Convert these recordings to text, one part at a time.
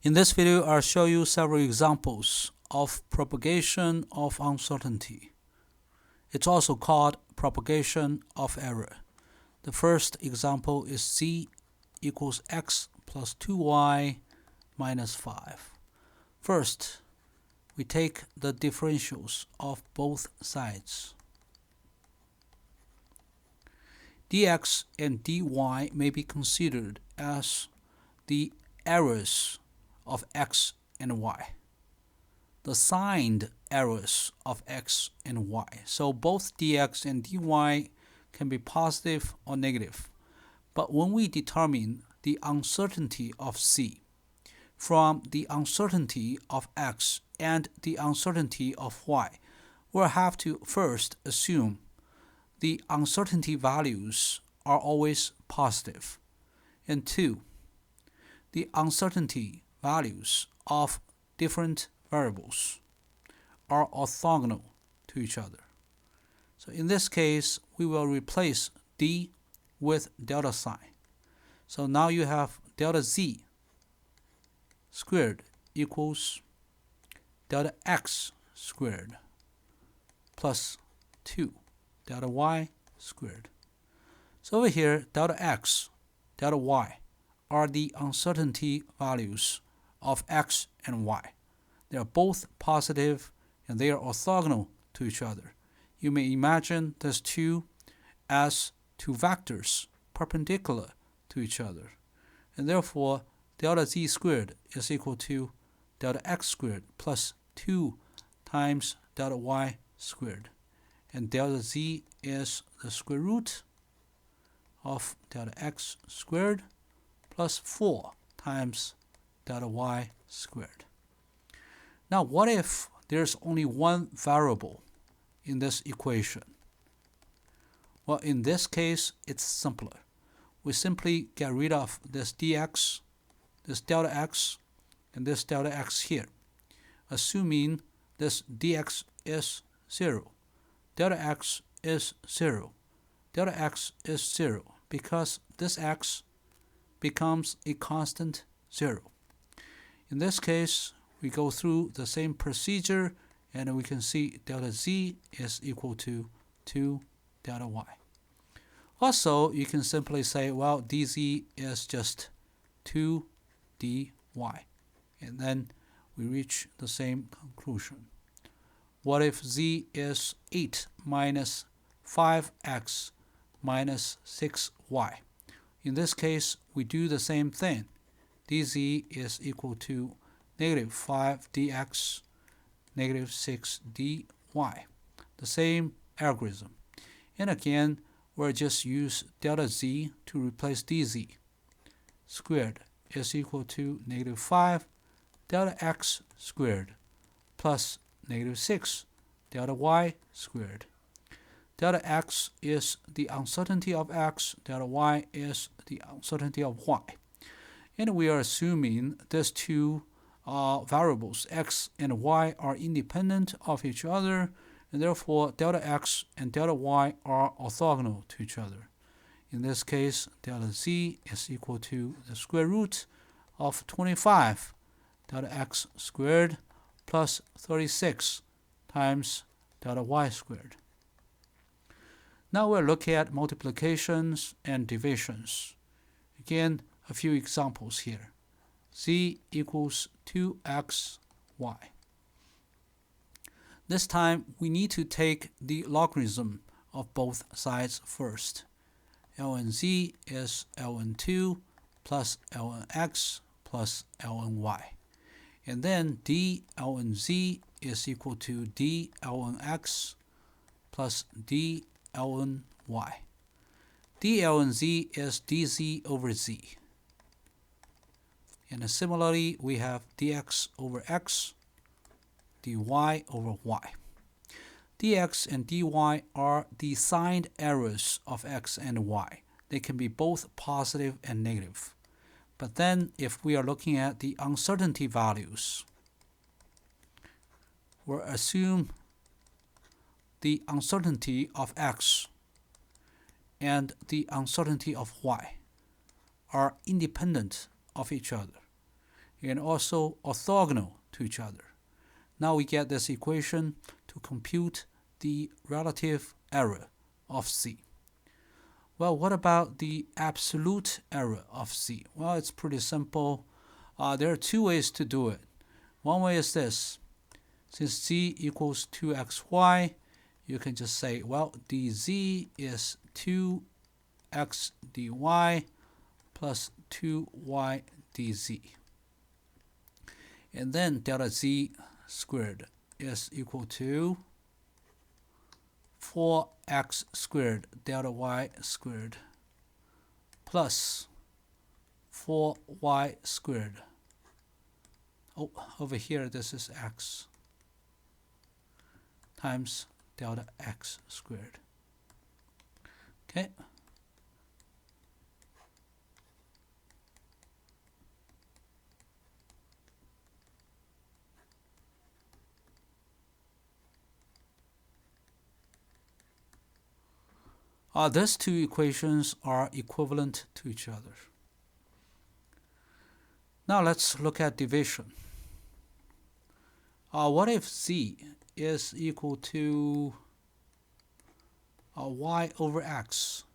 In this video, I'll show you several examples of propagation of uncertainty. It's also called propagation of error. The first example is z equals x plus 2y minus 5. First, we take the differentials of both sides. dx and dy may be considered as the errors of x and y, the signed errors of x and y. So both dx and dy can be positive or negative. But when we determine the uncertainty of z from the uncertainty of x and the uncertainty of y, we'll have to first assume the uncertainty values are always positive. And two, the uncertainty values of different variables are orthogonal to each other. So in this case, we will replace d with delta sign. So now you have delta z squared equals delta x squared plus 2 delta y squared. So over here, delta x, delta y are the uncertainty values of x and y. They are both positive and they are orthogonal to each other. You may imagine these two as two vectors perpendicular to each other. And therefore, delta z squared is equal to delta x squared plus 2 times delta y squared. And delta z is the square root of delta x squared plus 4 times delta y squared. Now, what if there's only one variable in this equation? Well, in this case, it's simpler. We simply get rid of this dx, this delta x, and this delta x here, assuming this dx is 0. Delta x is 0. Delta x is 0 because this x becomes a constant 0. In this case, we go through the same procedure and we can see delta z is equal to 2 delta y. Also, you can simply say, well, dz is just 2 dy, and then we reach the same conclusion. What if z is 8 minus 5x minus 6y? In this case, we do the same thing. dz is equal to negative 5 dx, negative 6 dy. The same algorithm. And again, we'll just use delta z to replace dz. Squared is equal to negative 5 delta x squared plus negative 6 delta y squared. Delta x is the uncertainty of x, delta y is the uncertainty of y. And we are assuming these two variables, x and y, are independent of each other, and therefore delta x and delta y are orthogonal to each other. In this case, delta z is equal to the square root of 25 delta x squared plus 36 times delta y squared. Now we're looking at multiplications and divisions. Again, a few examples here. Z equals 2xy. This time, we need to take the logarithm of both sides first. ln z is ln 2 plus ln x plus ln y. And then d ln z is equal to d ln x plus d ln y. d ln z is dz over z. And similarly, we have dx over x, dy over y. dx and dy are the signed errors of x and y. They can be both positive and negative. But then, if we are looking at the uncertainty values, we'll assume the uncertainty of x and the uncertainty of y are independent of each other. and also orthogonal to each other. Now we get this equation to compute the relative error of Z. Well, what about the absolute error of Z? Well, it's pretty simple. There are two ways to do it. One way is this. Since Z equals 2xy, you can just say, well, dz is 2x dy plus 2y dz. And then delta z squared is equal to 4x squared delta y squared plus 4y squared. Oh, over here this is x times delta x squared. Okay. These two equations are equivalent to each other. Now let's look at division. What if z is equal to y over x?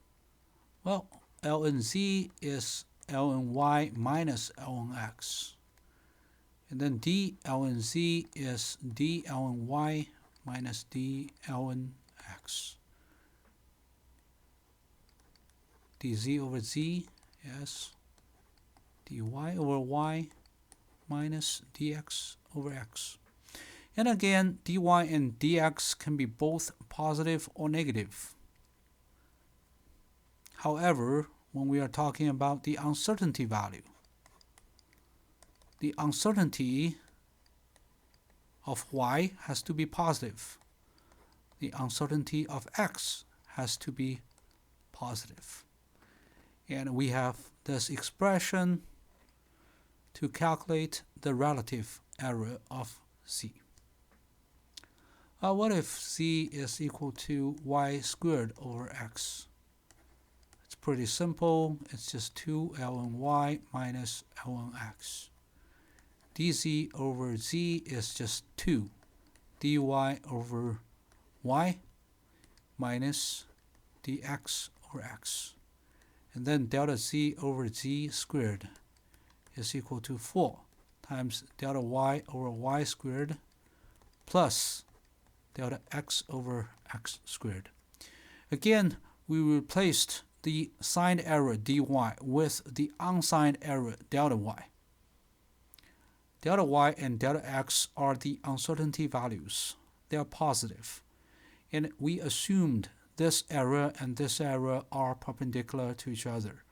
Well, ln z is ln y minus ln x. And then d ln z is d ln y minus d ln x. dz over z, yes, dy over y minus dx over x. And again, dy and dx can be both positive or negative. However, when we are talking about the uncertainty value, the uncertainty of y has to be positive. The uncertainty of x has to be positive. And we have this expression to calculate the relative error of z. What if z is equal to y squared over x? It's pretty simple. It's just 2 ln y minus ln x. dz over z is just 2 dy over y minus dx over x. And then delta z over z squared is equal to 4 times delta y over y squared plus delta x over x squared. Again, we replaced the signed error dy with the unsigned error delta y. Delta y and delta x are the uncertainty values. They are positive. And we assumed this error and this error are perpendicular to each other.